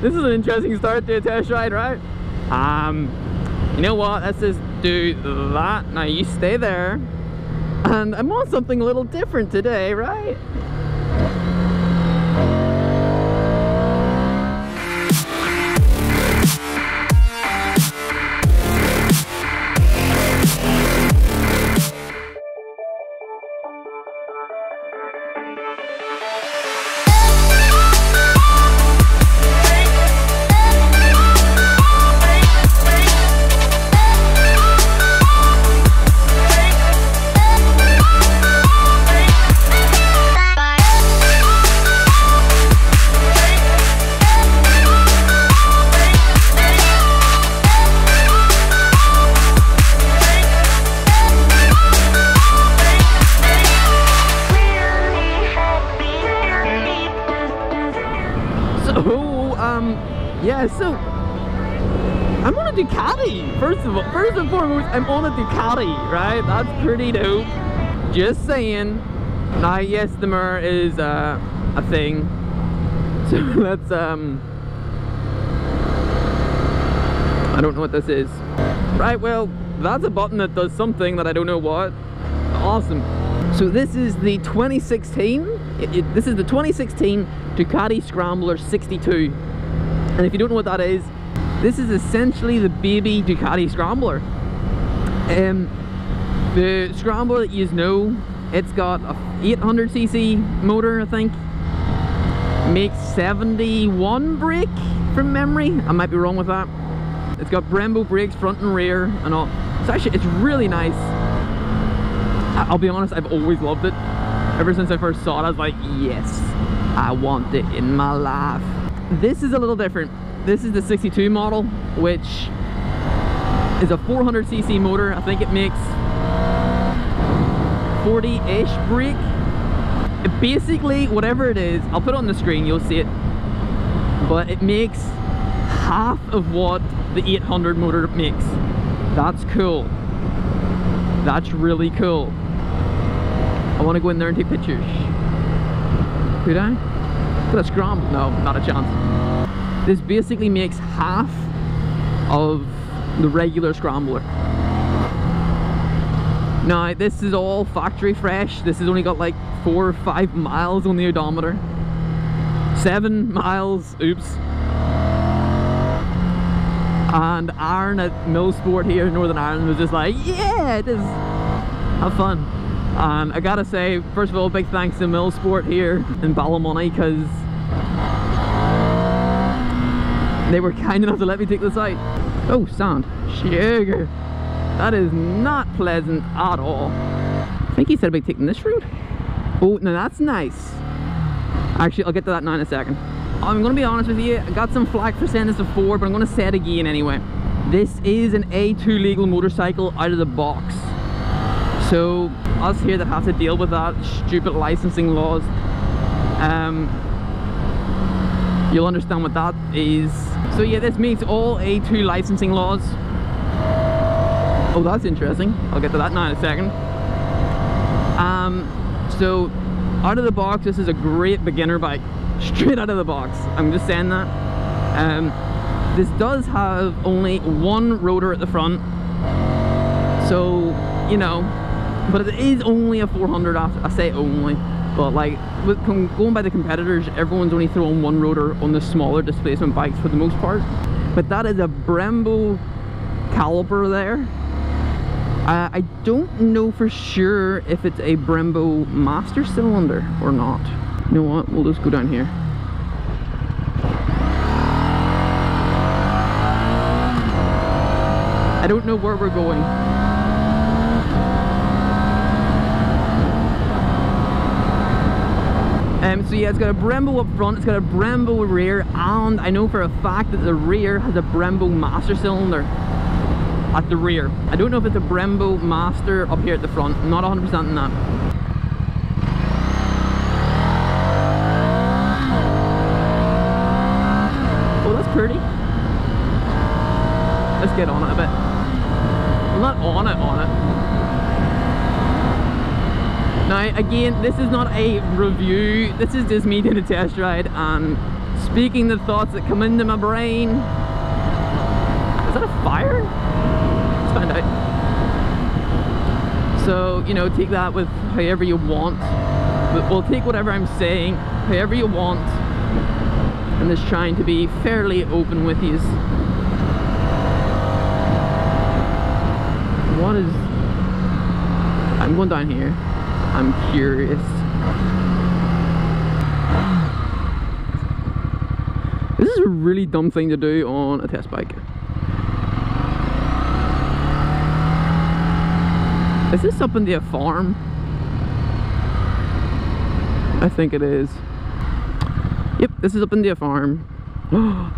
This is an interesting start to a test ride, right? You know what? Let's just do that. Now you stay there. And I'm on something a little different today, right? Yeah, so I'm on a Ducati. First and foremost, I'm on a Ducati, right? That's pretty dope. Just saying. Now, yes, the mirror is a thing. So let's I don't know what this is. Right, well, that's a button that does something that I don't know what. Awesome. So this is the 2016. This is the 2016 Ducati Scrambler 62. And if you don't know what that is, this is essentially the baby Ducati Scrambler. The Scrambler that you know, it's got a 800cc motor, I think. Makes 71 brake from memory. I might be wrong with that. It's got Brembo brakes front and rear and all. So actually, it's really nice. I'll be honest, I've always loved it. Ever since I first saw it, I was like, yes, I want it in my life. This is a little different. This is the 62 model, which is a 400cc motor. I think it makes 40-ish brake. Basically, whatever it is, I'll put it on the screen, you'll see it. But it makes half of what the 800 motor makes. That's cool. That's really cool. I want to go in there and take pictures. Could I? Could I scramble? No, not a chance. This basically makes half of the regular Scrambler. Now, this is all factory fresh. This has only got like 4 or 5 miles on the odometer. 7 miles, oops. And Aaron at MillSport here in Northern Ireland was just like, yeah, it is. Have fun. And I gotta say, first of all, big thanks to MillSport here in Ballymoney, because they were kind enough to let me take this out. Oh, sound. Sugar. That is not pleasant at all. I think he said about taking this route. Oh, now that's nice. Actually, I'll get to that now in a second. I'm gonna be honest with you, I got some flack for saying this before, but I'm gonna say it again anyway. This is an A2 legal motorcycle out of the box. So, us here that have to deal with that stupid licensing laws, you'll understand what that is. So yeah, this meets all A2 licensing laws. Oh, that's interesting. I'll get to that now in a second. So, out of the box, this is a great beginner bike. Straight out of the box. I'm just saying that. This does have only one rotor at the front. So, you know, but it is only a 400 after. I say only, but like going by the competitors, everyone's only throwing one rotor on the smaller displacement bikes for the most part. But that is a Brembo caliper there. I don't know for sure if it's a Brembo master cylinder or not. You know what, we'll just go down here. I don't know where we're going. So yeah, it's got a Brembo up front, it's got a Brembo rear, and I know for a fact that the rear has a Brembo master cylinder at the rear. I don't know if it's a Brembo master up here at the front. I'm not 100% in that. Oh, that's pretty. Let's get on it a bit. Well, not on it. Now again, this is not a review, this is just me doing a test ride and speaking the thoughts that come into my brain. Is that a fire? Let's find out. So, you know, take that with however you want. But we'll take whatever I'm saying, however you want. And just trying to be fairly open with you. What is... I'm going down here. I'm curious. This is a really dumb thing to do on a test bike. Is this up into a farm? I think it is. Yep, this is up into a farm.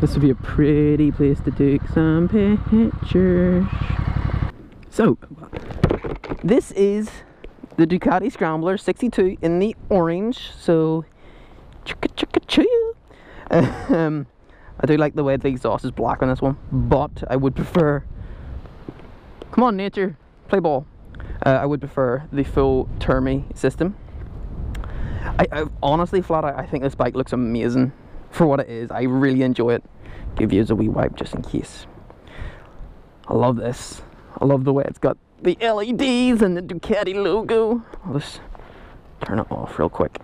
This would be a pretty place to take some pictures. So, this is the Ducati Scrambler 62 in the orange. So, I do like the way the exhaust is black on this one, but I would prefer... Come on, nature, play ball. I would prefer the full Termi system. I honestly, flat out, I think this bike looks amazing for what it is. I really enjoy it. Give you a wee wipe just in case. I love this. I love the way it's got the LEDs and the Ducati logo. I'll just turn it off real quick.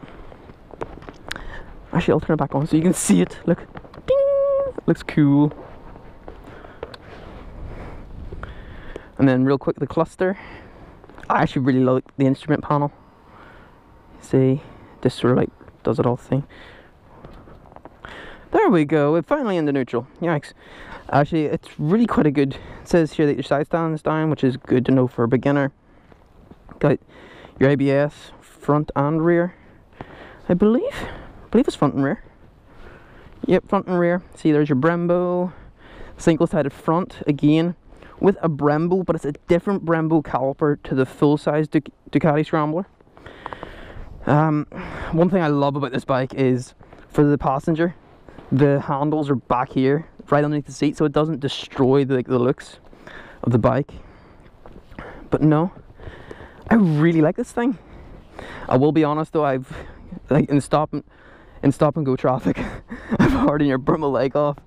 Actually, I'll turn it back on so you can see it. Look. Ding! It looks cool. And then real quick, the cluster. I actually really like the instrument panel. See, this sort of like does it all thing. There we go, we're finally into neutral. Yikes. Actually, it's really quite a good... It says here that your side stand is down, which is good to know for a beginner. Got your ABS, front and rear. I believe it's front and rear. Yep, front and rear. See, there's your Brembo. Single-sided front, again, with a Brembo, but it's a different Brembo caliper to the full-size Ducati Scrambler. One thing I love about this bike is, for the passenger, the handles are back here, right underneath the seat, so it doesn't destroy the looks of the bike. But no, I really like this thing. I will be honest though, I've, like, in stop and go traffic, I've already burnt my leg off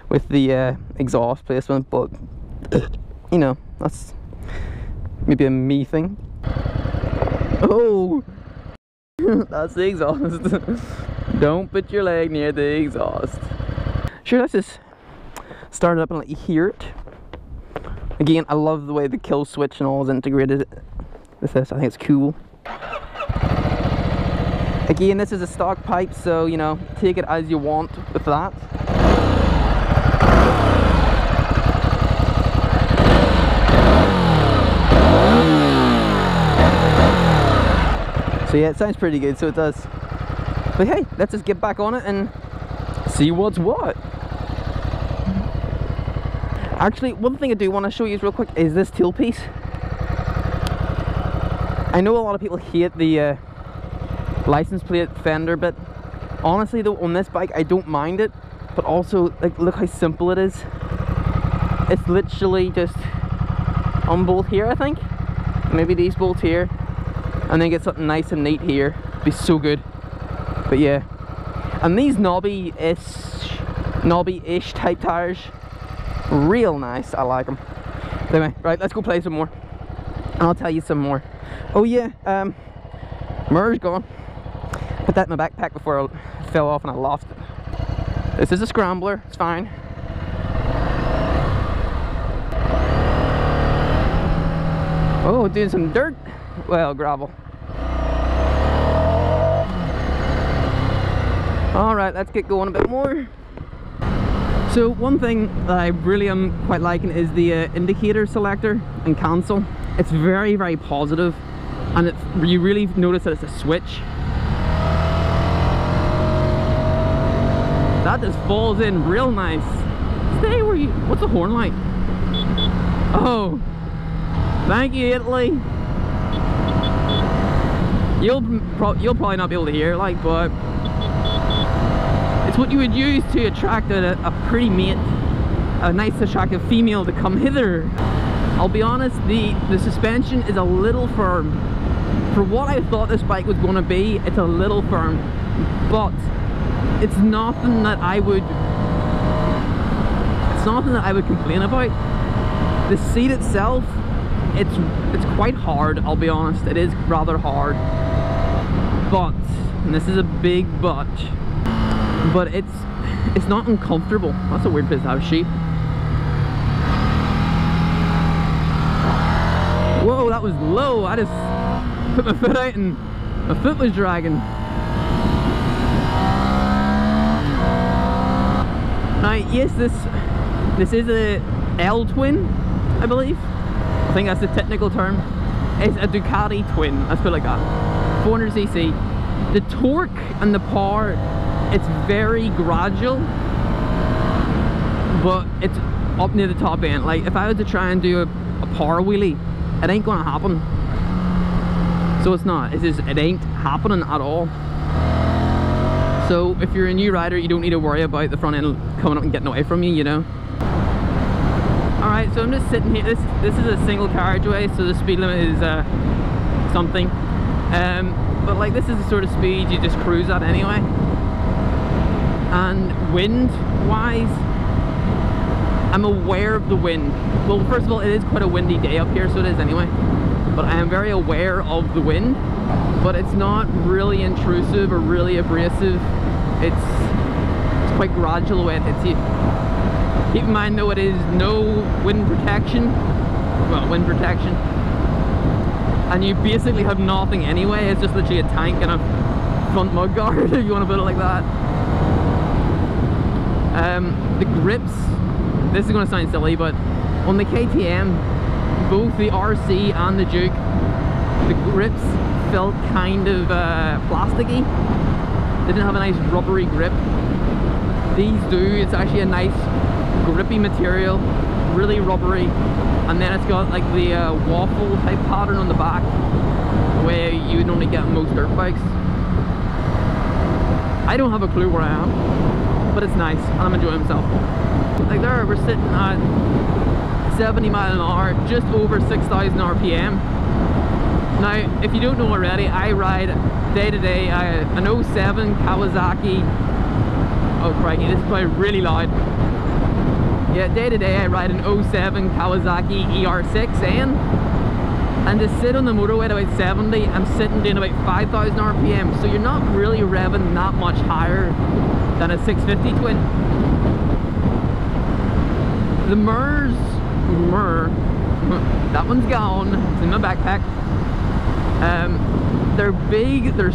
with the exhaust placement, but you know, that's maybe a me thing. Oh, that's the exhaust. Don't put your leg near the exhaust. Sure, let's just start it up and let you hear it. Again, I love the way the kill switch and all is integrated with this. I think it's cool. Again, this is a stock pipe, so you know, take it as you want with that. So yeah, it sounds pretty good, so it does. But hey, let's just get back on it and see what's what. Actually, one thing I do want to show you real quick is this tailpiece. I know a lot of people hate the license plate fender, but honestly though, on this bike I don't mind it. But also, like, look how simple it is. It's literally just unbolt here, I think. Maybe these bolts here, and then get something nice and neat here. It'd be so good. But yeah, and these knobby-ish type tires, real nice. I like them. Anyway, right, let's go play some more, and I'll tell you some more. Oh yeah, mirror's gone. Put that in my backpack before I fell off and I lost it. This is a Scrambler, it's fine. Oh, doing some dirt. Well, gravel. Alright, let's get going a bit more. So one thing that I really am quite liking is the indicator selector and cancel. It's very, very positive, and you really notice that it's a switch. That just falls in real nice. Stay where you... What's the horn like? Oh, thank you, Italy. You'll probably not be able to hear, like, but it's what you would use to attract a pretty mate, a nice attractive female to come hither. I'll be honest, the suspension is a little firm For what I thought this bike was going to be, it's a little firm, but it's nothing that I would complain about. The seat itself, it's quite hard, I'll be honest. It is rather hard, but, and this is a big but it's not uncomfortable. That's a weird place to have sheep. Whoa, that was low. I just put my foot out and my foot was dragging. Now, yes, this is a L twin, I believe. I think that's the technical term. It's a Ducati twin, let's put it like that. 400cc. The torque and the power, it's very gradual, but it's up near the top end. Like, if I was to try and do a power wheelie, it ain't gonna happen. So it's not. It's just, it ain't happening at all. So if you're a new rider, you don't need to worry about the front end coming up and getting away from you, you know. Alright, so I'm just sitting here. This is a single carriageway, so the speed limit is something. But like, this is the sort of speed you just cruise at anyway. And wind wise, I'm aware of the wind. Well, first of all, it is quite a windy day up here, so it is anyway. But I am very aware of the wind, but it's not really intrusive or really abrasive. It's quite gradual the way it hits you. Keep in mind though, it is no wind protection. Well, wind protection. And you basically have nothing anyway. It's just literally a tank and a front mud guard, if you want to put it like that. The grips, this is going to sound silly, but on the KTM, both the RC and the Duke, the grips felt kind of plasticky. They didn't have a nice rubbery grip. These do. It's actually a nice grippy material, really rubbery, and then it's got like the waffle type pattern on the back, where you would only get on most dirt bikes. I don't have a clue where I am, but it's nice and I'm enjoying myself. Like there, we're sitting at 70 miles an hour, just over 6,000 RPM. Now, if you don't know already, I ride day to day an 07 Kawasaki. Oh crikey, this is probably really loud. Yeah, day to day I ride an 07 Kawasaki ER6N, and to sit on the motorway at about 70, I'm sitting doing about 5,000 RPM, so you're not really revving that much higher than a 650 twin. The mirrors, that one's gone, it's in my backpack. They're big, they're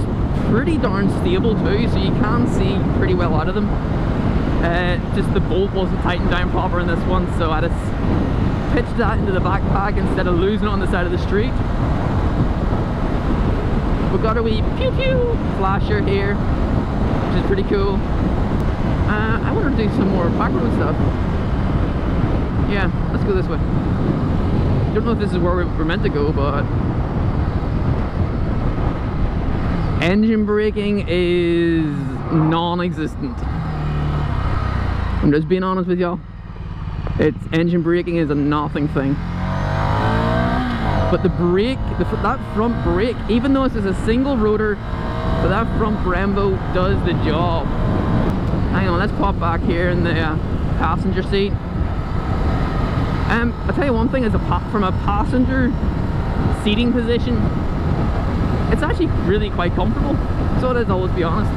pretty darn stable too, so you can see pretty well out of them. Just the bolt wasn't tightened down proper in this one, so I just pitched that into the backpack instead of losing it on the side of the street. We've got a wee pew pew flasher here, which is pretty cool. I want to do some more backroad stuff. Yeah, let's go this way. Don't know if this is where we're meant to go, but engine braking is non-existent. I'm just being honest with y'all. Engine braking is a nothing thing. But the brake, that front brake, even though it's just a single rotor, but that front Brembo does the job. Hang on, let's pop back here in the passenger seat. I'll tell you one thing, from a passenger seating position, it's actually really quite comfortable. So it is, I'll be honest.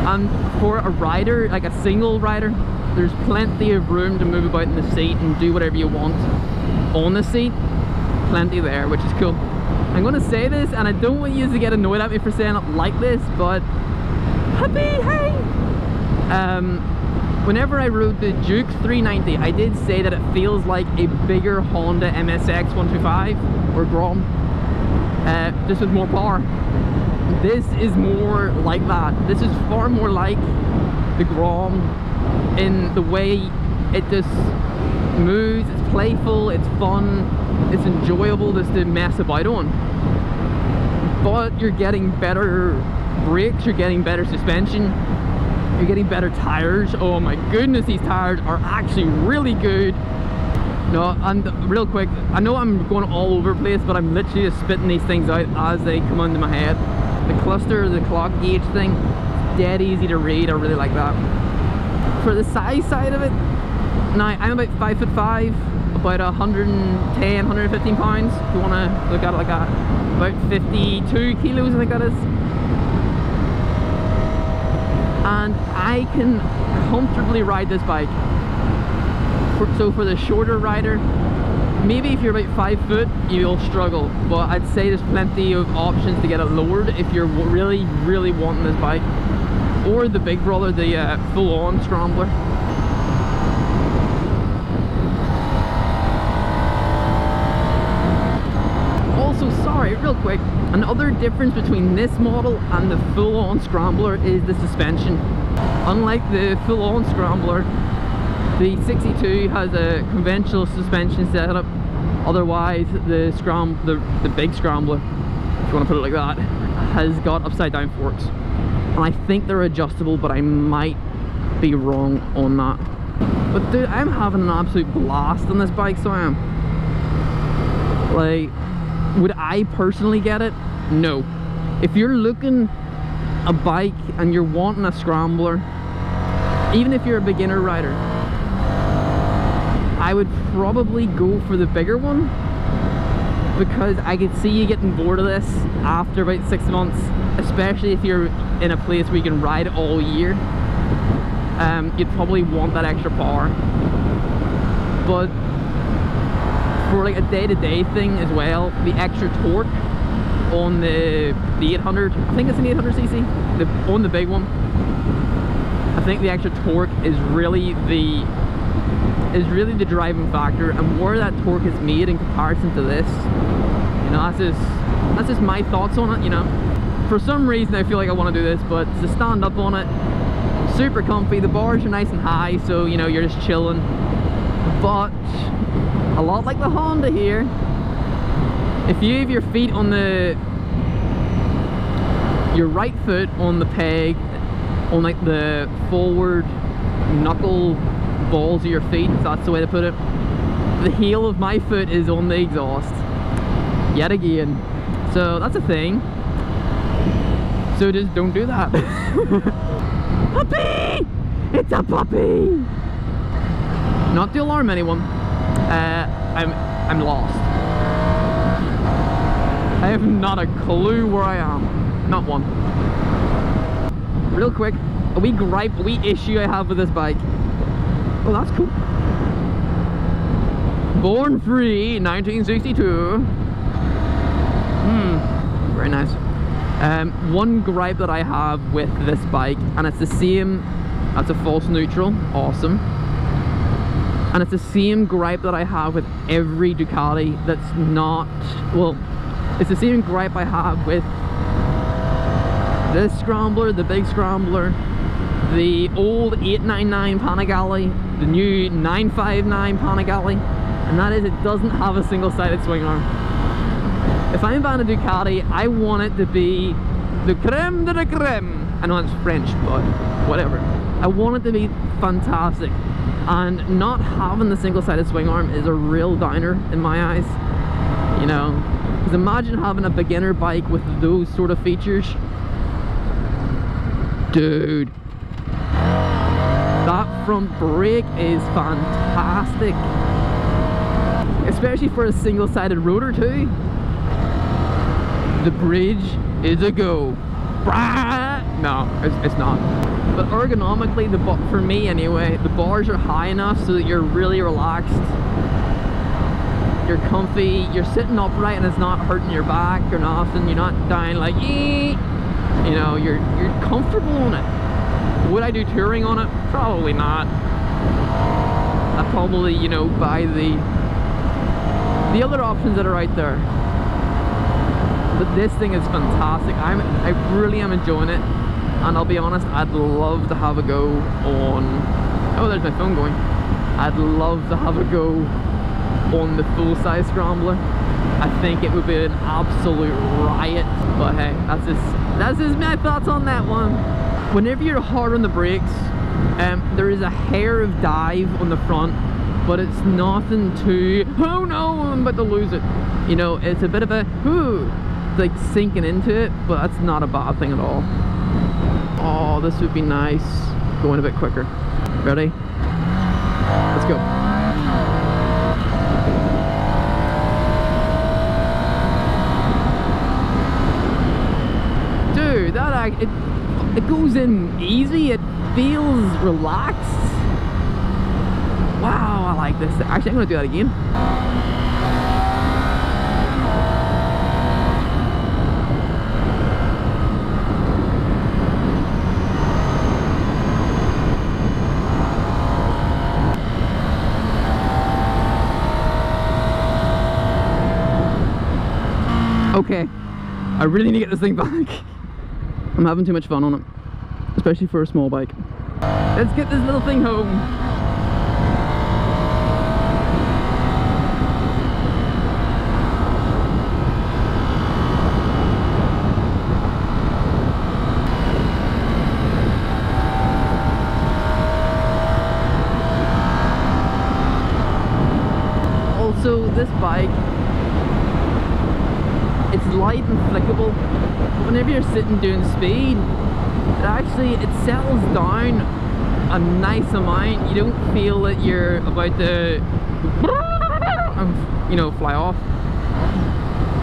And for a rider, like a single rider, there's plenty of room to move about in the seat and do whatever you want on the seat. Plenty there, which is cool. I'm going to say this, and I don't want you to get annoyed at me for saying it like this, but happy, hey! Whenever I rode the Duke 390, I did say that it feels like a bigger Honda MSX 125 or Grom, just with more power. This is more like that. This is far more like the Grom in the way it just moves. It's playful, it's fun, it's enjoyable just to mess about on. But you're getting better brakes, you're getting better suspension, you're getting better tires. Oh my goodness, these tires are actually really good. No, and real quick, I know I'm going all over the place, but I'm literally just spitting these things out as they come into my head. The cluster, the clock gauge thing, dead easy to read. I really like that. For the size side of it, now I'm about 5'5", about 110, 115 pounds, if you want to look at it like that. About 52 kilos, I think that is. And I can comfortably ride this bike. So for the shorter rider, maybe if you're about 5 foot, you'll struggle, but I'd say there's plenty of options to get it lowered if you're really, really wanting this bike. Or the big brother, the full-on Scrambler. Also, sorry, real quick, another difference between this model and the full-on Scrambler is the suspension. Unlike the full-on Scrambler, the Sixty2 has a conventional suspension setup. Otherwise, the big Scrambler, if you want to put it like that, has got upside down forks. And I think they're adjustable, but I might be wrong on that. But dude, I'm having an absolute blast on this bike, so I am. Like, would I personally get it? No. If you're looking a bike and you're wanting a Scrambler, even if you're a beginner rider, I would probably go for the bigger one, because I could see you getting bored of this after about 6 months, especially if you're in a place where you can ride it all year. You'd probably want that extra power. But for like a day-to-day thing as well, the extra torque on the 800, I think it's an 800cc, on the big one, I think the extra torque is really the driving factor, and where that torque is made in comparison to this, you know, that's just my thoughts on it. You know, for some reason I feel like I want to do this, but to stand up on it, super comfy, the bars are nice and high, so you know, you're just chilling. But a lot like the Honda here, if you have your feet on your right foot on the peg, on like the forward knuckle balls of your feet, if that's the way to put it, the heel of my foot is on the exhaust yet again, so that's a thing. So just don't do that. Puppy! It's a puppy! Not to alarm anyone, I'm lost. I have not a clue where I am, not one. Real quick, a wee gripe, a wee issue I have with this bike. Oh, that's cool. Born free, 1962. Very nice. One gripe that I have with this bike, and it's the same, that's a false neutral, awesome. And it's the same gripe that I have with every Ducati that's not, well, it's the same gripe I have with this Scrambler, the big Scrambler, the old 899 Panigale, the new 959 Panigale, and that is, it doesn't have a single-sided swing arm. If I'm buying a Ducati, I want it to be the creme de la creme. I know it's French, but whatever. I want it to be fantastic, and not having the single-sided swing arm is a real downer in my eyes. You know, because imagine having a beginner bike with those sort of features. Dude, that front brake is fantastic, especially for a single-sided rotor too. The bridge is a go. No, it's not. But ergonomically, for me anyway, the bars are high enough so that you're really relaxed. You're comfy, you're sitting upright and it's not hurting your back or nothing. You're not dying like, eee! You know, you're comfortable on it. Would I do touring on it? Probably not. I'd probably, you know, buy the other options that are out there. But this thing is fantastic. I really am enjoying it, and I'll be honest, I'd love to have a go on, oh, there's my phone going. I'd love to have a go on the full-size Scrambler. I think it would be an absolute riot, but hey, that's just my thoughts on that one. Whenever you're hard on the brakes, there is a hair of dive on the front, but it's nothing too, oh no, I'm about to lose it. You know, it's a bit of a, like sinking into it, but that's not a bad thing at all. Oh, this would be nice going a bit quicker. Ready? Let's go. Dude, that it goes in easy. It feels relaxed. Wow, I like this. Actually, I'm gonna do that again. Okay, I really need to get this thing back. I'm having too much fun on it, especially for a small bike. Let's get this little thing home. Also, this bike, it's light and flickable, but whenever you're sitting doing speed, it settles down a nice amount. You don't feel that you're about to, you know, fly off.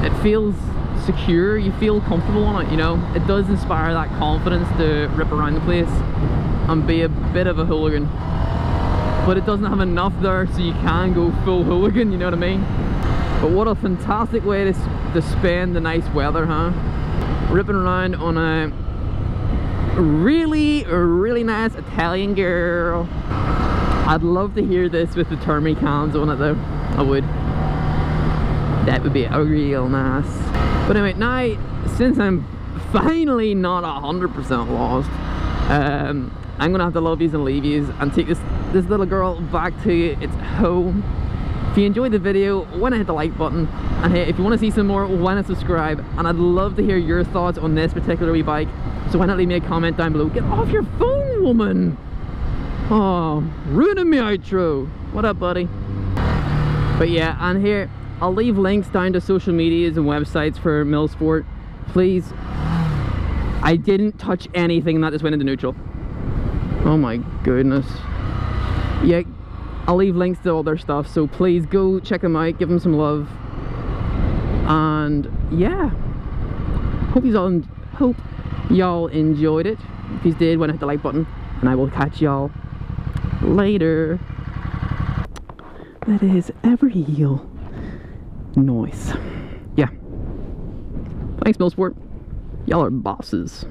It feels secure, you feel comfortable on it, you know. It does inspire that confidence to rip around the place and be a bit of a hooligan. But it doesn't have enough there so you can go full hooligan, you know what I mean? But what a fantastic way to spend the nice weather, huh? Ripping around on a really nice Italian girl. I'd love to hear this with the thermi cans on it though. I would. That would be a real nice. But anyway, now since I'm finally not 100% lost, I'm gonna have to love yous and leave yous and take this little girl back to its home. If you enjoyed the video, why not hit the like button, and hey, if you want to see some more, why not subscribe? And I'd love to hear your thoughts on this particular wee bike, so why not leave me a comment down below. Get off your phone, woman! Oh, ruining my outro. What up, buddy? But yeah, and here I'll leave links down to social medias and websites for MillSport. Please, I didn't touch anything and that just went into neutral. Oh my goodness. Yeah, I'll leave links to all their stuff, so please go check them out, give them some love. And yeah, hope y'all enjoyed it. If you did, why not hit the like button, and I will catch y'all later. That is a real noise. Yeah. Thanks, MillSport. Y'all are bosses.